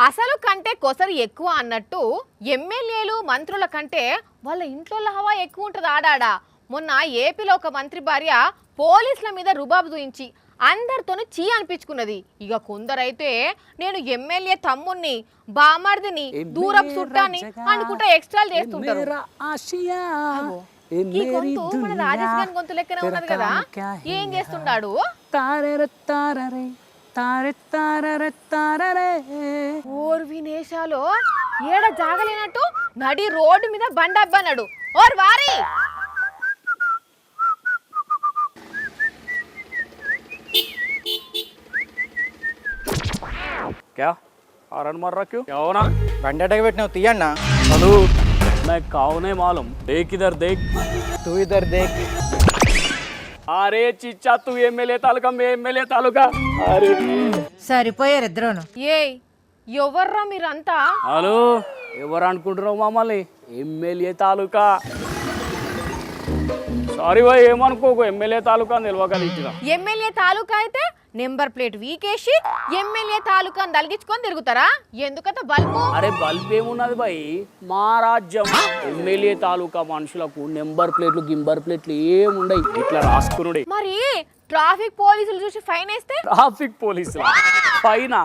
అసలు కంటే కొసరు ఎక్కువ అన్నట్టు ఎమ్మెల్యేలు మంత్రుల కంటే వాళ్ళ ఇంట్లో హవా ఎక్కువ ఉంటుంది ఆడాడా. మొన్న ఏపీలో ఒక మంత్రి భార్య పోలీసుల మీద రుబాబు దూయించి అందరితోనూ చీ అనిపించుకున్నది. ఇక కొందరైతే నేను ఎమ్మెల్యే తమ్ముణ్ణి బామర్దిని దూరపు చుట్టాన్ని అనుకుంటా ఎక్స్ట్రాలు చేస్తుంటారు. ఈ గొంతు మన రాజేష్ గారి గొంతు లెక్కనే ఉన్నది కదా, ఏం చేస్తున్నాడు? ఓర్ వినేశాలో ఏడ జాగలేనట్టు నడి రోడ్డు మీద బండబ్బన్నాడు. ఓర్ వారి क्या हॉर्न मार रहा क्यों? क्या हो ना? బండి అటక పెట్టినావు తీయన్నా. हेलो मैं काऊ नहीं मालूम. देख इधर देख. तू इधर देख. अरे चिच्चा तू एमएलए तालुका मैं एमएलए तालुका. अरे సరిపోయారు ఇద్దరును. ఏయ్ ఎవర్రా మీరంతా? హలో ఎవరు అనుకుంటున్నావు మమ్మల్ని? ఎమ్మెల్యే తాలూకా. సారీ భాయ్ ఏమనుకోకు, ఎమ్మెల్యే తాలూకా నిలవగలిగిన. ఎమ్మెల్యే తాలూకా అయితే నెంబర్ ప్లేట్ వీకేసి ఎమ్మెల్యే తాలూకాని తలిగించుకొని తిరుగుతారా? ఎందుకంత బల్బు? అరే బల్బ్ ఏమున్నది భాయ్, మా రాజ్యం. ఎమ్మెల్యే తాలూకా మనుషులకు నెంబర్ ప్లేట్లు గింబర్ ప్లేట్లు ఏముండయి, ఇట్లా రాసుకునుడే. మరి ట్రాఫిక్ పోలీసులు చూసి ఫైన్ వేస్తే? ట్రాఫిక్ పోలీసులు ఫైన్?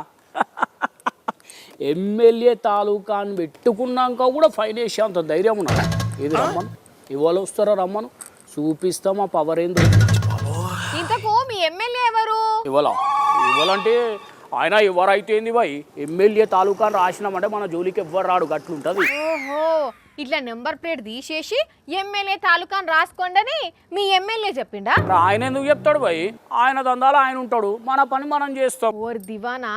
ఎమ్మెల్యే తాలూకాని పెట్టుకున్నాక కూడా ఫైన్ వేసే అంత ధైర్యం ఉన్నదా? ఇది రమ్మను, ఇవాళ వస్తారో రమ్మను, చూపిస్తాం ఆ పవర్ ఏందో. ఇంతకు మీ ఎమ్మెల్యే ఎవరు? ఇవ్వాలంటే ఆయన ఎవరైతే ఏంది బాయ్, ఎమ్మెల్యే తాలూకాని రాసినామంటే మన జోలికి ఎవ్వరు రాడు, గట్లుంటది. ఓహో, ఇట్లా నెంబర్ ప్లేట్ తీసేసి ఎమ్మెల్యే తాలూకాని రాసుకోండి మీ ఎమ్మెల్యే చెప్పిండా? ఆయన ఎందుకు చెప్తాడు బాయ్, ఆయన దందాలు ఆయన ఉంటాడు, మన పని మనం చేస్తాం. ఓరి దివానా,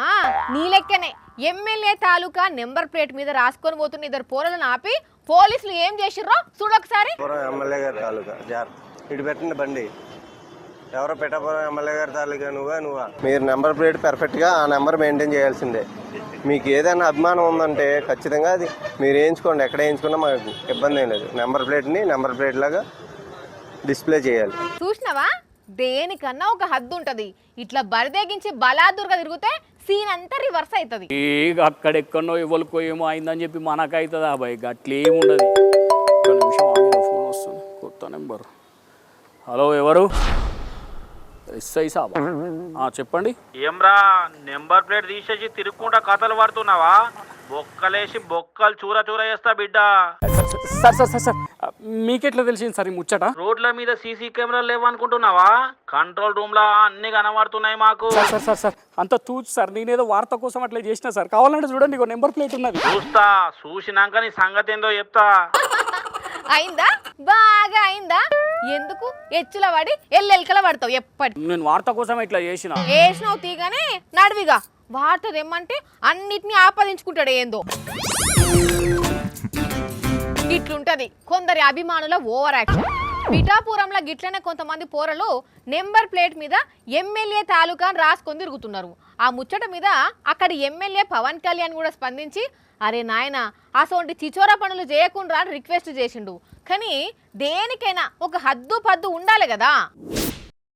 నీ లెక్కనే ఎమ్మెల్యే తాలూకా నెంబర్ ప్లేట్ మీద రాసుకొని పోతున్న ఇద్దరు పోరలను ఆపి పోలీసులు ఏం చేసిర్రో చూడొకసారి. ఎమ్మెల్యే గారి తాలూకా జార్ ఇటు పెట్టండి బండి. ఎవరో పెట్టపోవడం ఎమ్మెల్యే గారి తాలూకా నువ్వా? మీరు నెంబర్ ప్లేట్ పర్ఫెక్ట్గా ఆ నెంబర్ మెయింటైన్ చేయాల్సిందే. మీకు ఏదైనా అభిమానం ఉందంటే ఖచ్చితంగా అది మీరు వేయించుకోండి, ఎక్కడ వేయించుకున్నా మాకు ఇబ్బంది ఏం లేదు. నెంబర్ ప్లేట్ని నెంబర్ ప్లేట్ లాగా డిస్ప్లే చేయాలి. చూసినావా, దేనికన్నా ఒక హద్దు ఉంటది. ఇట్లా బరిదేగించి బలాదుర్గా తిరిగితే సీన్ అంతా రివర్స్ అవుతుంది. అక్కడెక్కడో ఎవరికో ఏమో అయిందని చెప్పి మనకైతుందా బాయ్, గట్లేముండదు. ఒక్క నిమిషం ఆగిన, ఫోన్ వస్తుంది, కొత్త నెంబర్. హలో ఎవరు? ఎస్ఐ సాబా? చెప్పండి. ఏమ్రా నెంబర్ ప్లేట్ తీసేసి తిరుక్కుంటా కథలు పడుతున్నావా? బొక్కలేసి బొక్కలు చూర చూర చేస్తా బిడ్డ. సార్ సార్ సార్ సార్ మీకెట్లా తెలిసింది సార్ ఈ ముచ్చట? రోడ్ల మీద సీసీ కెమెరాలు లేవనుకుంటున్నావా? కంట్రోల్ రూమ్ లా అన్ని కనబడుతున్నాయి మాకు. సార్ సార్ సార్ అంత తూచు సార్, నేనేదో వార్త కోసం అట్లా చేసిన సార్. కావాలంటే చూడండి, ఇగో నెంబర్ ప్లేట్ ఉన్నది. చూస్తా, చూసినాక నీ సంగతి ఏందో చెప్తా. అయిందా? బాగా అయిందా? ఎందుకు ఎచ్చుల పడి ఎల్లెల్కల పడతావు ఎప్పటి? నేను వార్త కోసం ఇట్లా చేసిన. వేసినావు తీగానే నడివిగా వార్త తెమ్మంటే అన్నిటినీ ఆపాదించుకుంటాడు ఏందో. ఇట్లుంటది కొందరి అభిమానుల ఓవర్ యాక్షన్. పిఠాపురంలో గిట్లనే కొంతమంది పోరలు నెంబర్ ప్లేట్ మీద ఎమ్మెల్యే తాలూకాని రాసుకొని తిరుగుతున్నారు. ఆ ముచ్చట మీద అక్కడి ఎమ్మెల్యే పవన్ కళ్యాణ్ కూడా స్పందించి, అరే నాయన అసోంటి చిచోర పనులు చేయకుండా అని రిక్వెస్ట్ చేసిండు. కానీ దేనికైనా ఒక హద్దు పద్దు ఉండాలి కదా.